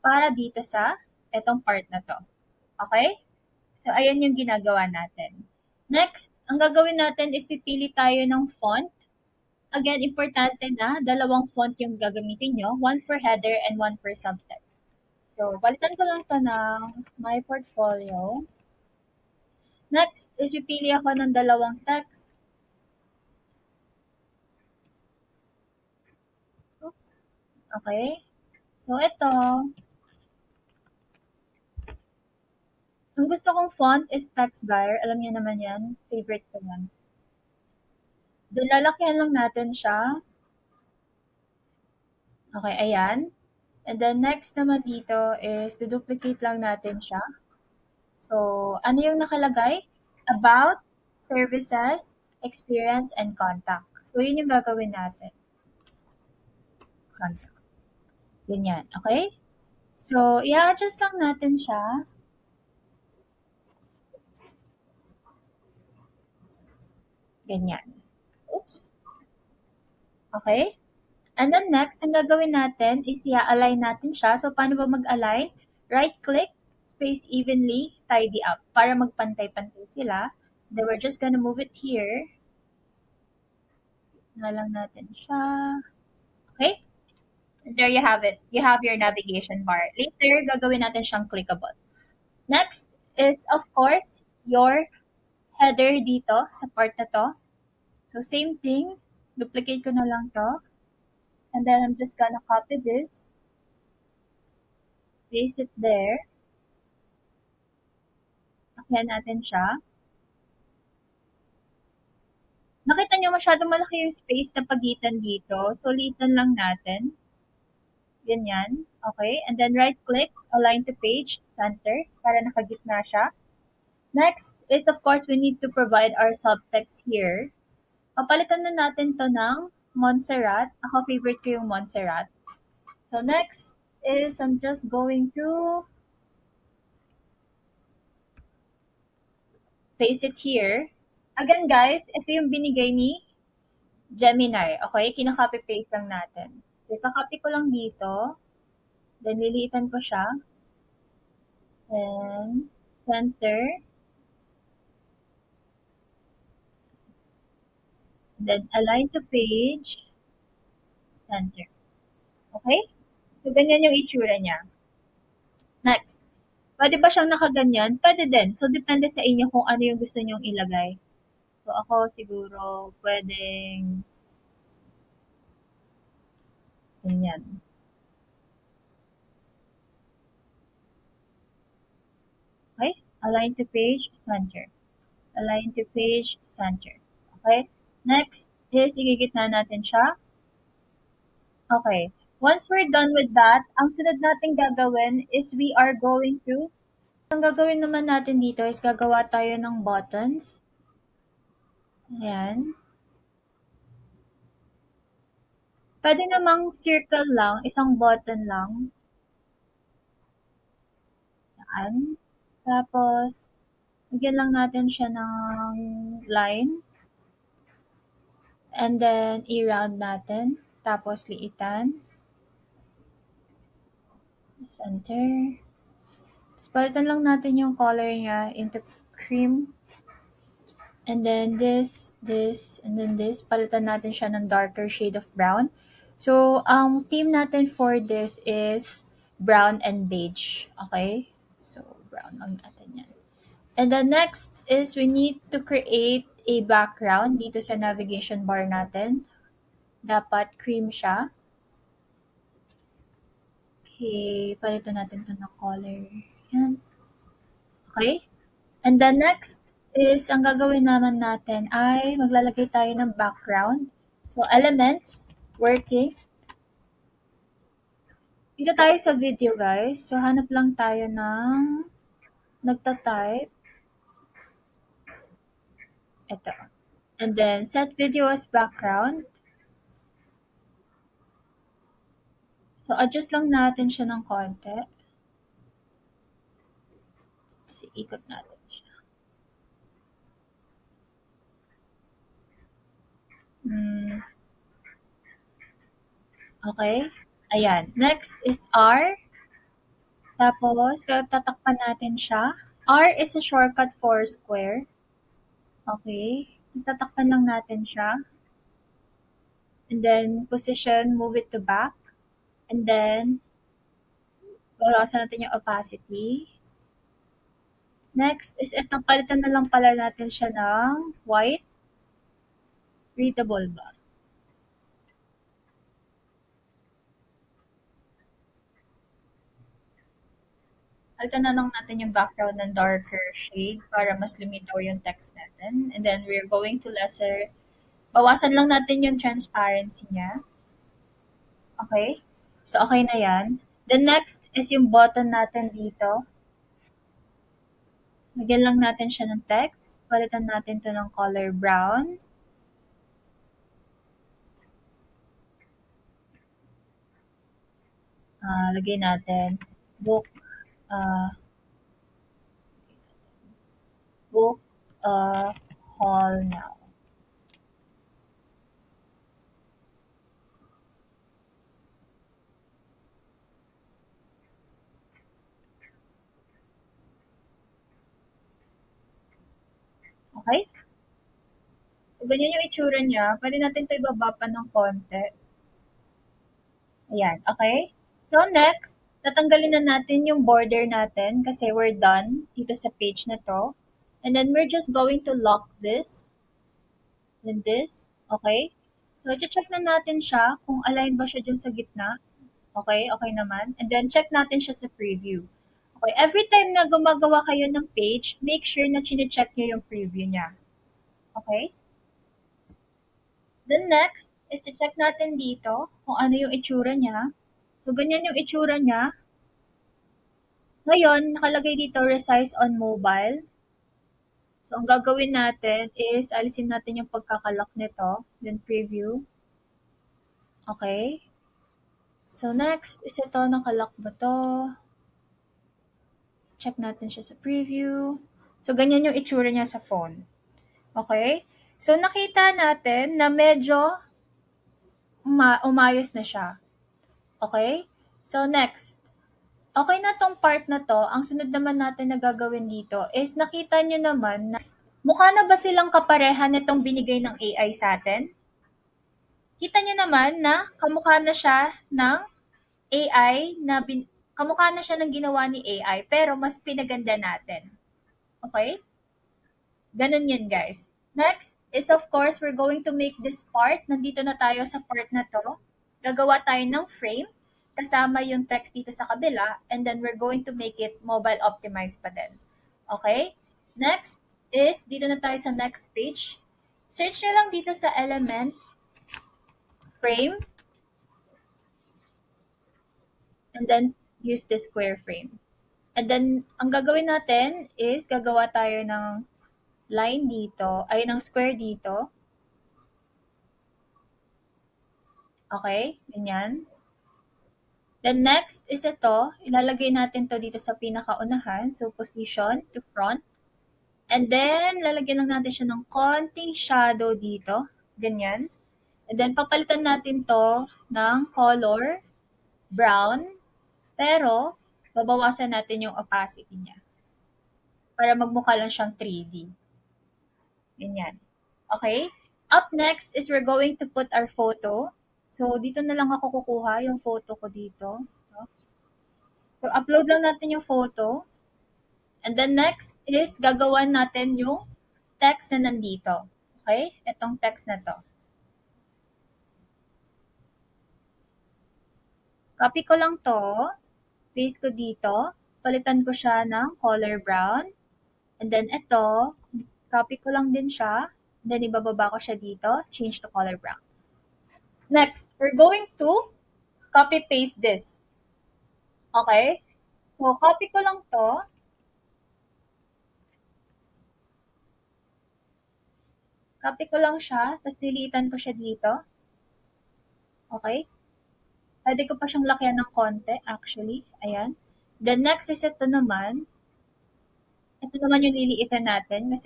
para dito sa etong part na to. Okay? So, ayan yung ginagawa natin. Next, ang gagawin natin is pipili tayo ng font. Again, importante na dalawang font yung gagamitin nyo. One for header and one for subtext. So, balitan ko lang to ng my portfolio. Next is pipili ako ng dalawang text. Oops. Okay. So, ito. Ang gusto kong font is TextGuire. Alam niyo naman yan. Favorite ko yan. Then, lalakyan lang natin siya. Okay, ayan. And then, next naman dito is to duplicate lang natin siya. So, ano yung nakalagay? About, services, experience, and contact. So, yun yung gagawin natin. Contact. Ganyan. Okay? So, i-adjust lang natin siya. Ganyan. Oops. Okay? And then next, ang gagawin natin is i-align natin siya. So, paano ba mag-align? Right-click, space evenly, tidy up. Para magpantay-pantay sila. Then, we're just gonna move it here. Na lang natin siya. Okay? And there you have it. You have your navigation bar. Later, gagawin natin siyang clickable. Next is, of course, your header dito sa part na to. So, same thing. Duplicate ko na lang to. And then, I'm just gonna copy this. Paste it there. Akyan natin siya. Nakita nyo masyadong malaki yung space na pagitan dito. So, litan lang natin. Ganyan. Okay. And then, right-click, align to page, center, para nakagitna siya. Next is, of course, we need to provide our subtext here. Papalitan na natin to ng Montserrat. Ako, favorite ko yung Montserrat. So, next is, I'm just going to paste it here. Again, guys, ito yung binigay ni Gemini. Okay? Kinaka-copy-paste lang natin. So, ika-copy ko lang dito. Then, liliitan ko siya. Then, center. Then, align to page. Center. Okay? So, ganyan yung itsura niya. Next. Pwede ba siyang nakaganyan? Pwede din. So, depende sa inyo kung ano yung gusto nyong ilagay. So, ako siguro pwedeng ganyan. Okay? Align to page, center. Align to page, center. Okay? Next is igigitna natin siya. Okay. Once we're done with that, ang sunod natin gagawin is we are going to, ang gagawin naman natin dito is gagawa tayo ng buttons. Ayan. Pwede namang circle lang, isang button lang. Ayan. Tapos, lagyan lang natin siya ng line. And then, i-round natin. Tapos, liitan. Center. Tapos, palitan lang natin yung color niya into cream. And then, this, and then this. Palitan natin siya ng darker shade of brown. So, ang theme natin for this is brown and beige. Okay? So, brown lang natin yan. And then next is we need to create a background dito sa navigation bar natin. Dapat cream siya. Okay, palitan natin ito ng color. Yan. Okay? And then next is, ang gagawin naman natin ay maglalagay tayo ng background. So, elements, working. Dito tayo sa video, guys. So, hanap lang tayo ng nagta-type. Ito. And then, set video as background. So, adjust lang natin siya ng konti. Tapos, ikot natin siya. Okay. Ayan. Next is our Tapos, tatakpan natin siya. R is a shortcut for square. Okay. Tapos tatakpan lang natin siya. And then, position, move it to back. And then, bawasan natin yung opacity. Next is itong palitan na lang pala natin siya ng white. Readable ba? Palitan na lang natin yung background ng darker shade para mas lumitaw yung text natin. And then, we're going to bawasan lang natin yung transparency niya. Okay? So, okay na yan. The next is yung button natin dito. Lagyan lang natin siya ng text. Palitan natin to ng color brown. Lagay natin book book hall now. Okay? So, ganyan yung itsura niya. Pwede natin ito ibaba pa ng konti. Ayan, okay? So, next, tatanggalin na natin yung border natin kasi we're done dito sa page na to. And then, we're just going to lock this and this. Okay? So, check na natin siya kung align ba siya dyan sa gitna. Okay? Okay naman. And then, check natin siya sa preview. Okay? Every time na gumagawa kayo ng page, make sure na chine-check nyo yung preview niya. Okay? Then next is to check natin dito kung ano yung itsura niya. So, ganyan yung itsura niya. Ngayon, nakalagay dito resize on mobile. So, ang gagawin natin is alisin natin yung pagkakalock nito. Then preview. Okay. So, next is ito, nakalock ba to? Check natin siya sa preview. So, ganyan yung itsura niya sa phone. Okay? So, nakita natin na medyo umayos na siya. Okay? So, next. Okay na tong part na to. Ang sunod naman natin na gagawin dito is nakita nyo naman na mukha na ba silang kapareha nitong binigay ng AI sa atin? Kita nyo naman na kamukha na siya ng AI kamukha na siya ng ginawa ni AI pero mas pinaganda natin. Okay? Ganun yun, guys. Next is, of course, we're going to make this part. Nandito na tayo sa part na to. Gagawa tayo ng frame. Kasama yung text dito sa kabila. And then, we're going to make it mobile optimized pa din. Okay? Next is, dito na tayo sa next page. Search nyo lang dito sa element, frame, and then use the square frame. And then, ang gagawin natin is, gagawa tayo ng line dito, ay ng square dito. Okay, ganyan. Then next is ito, ilalagay natin to dito sa pinakaunahan. So, position to front. And then, lalagyan lang natin siya ng konting shadow dito. Ganyan. And then, papalitan natin to ng color, brown. Pero, babawasan natin yung opacity niya. Para magmukha lang siyang 3D. Ganyan. Okay? Up next is we're going to put our photo. So, dito na lang ako kukuha yung photo ko dito. So, upload lang natin yung photo. And then next is gagawan natin yung text na nandito. Okay? Itong text na to. Copy ko lang to. Paste ko dito. Palitan ko siya ng color brown. And then ito, copy ko lang din siya. Then ibababa ko siya dito. Change to color brown. Next, we're going to copy-paste this. Okay? So, copy ko lang to. Copy ko lang siya, tapos nilitan ko siya dito. Okay? Pwede ko pa siyang lakyan ng konti, actually. Ayan. Then, next is ito naman. Ito naman yung liliitan natin kasi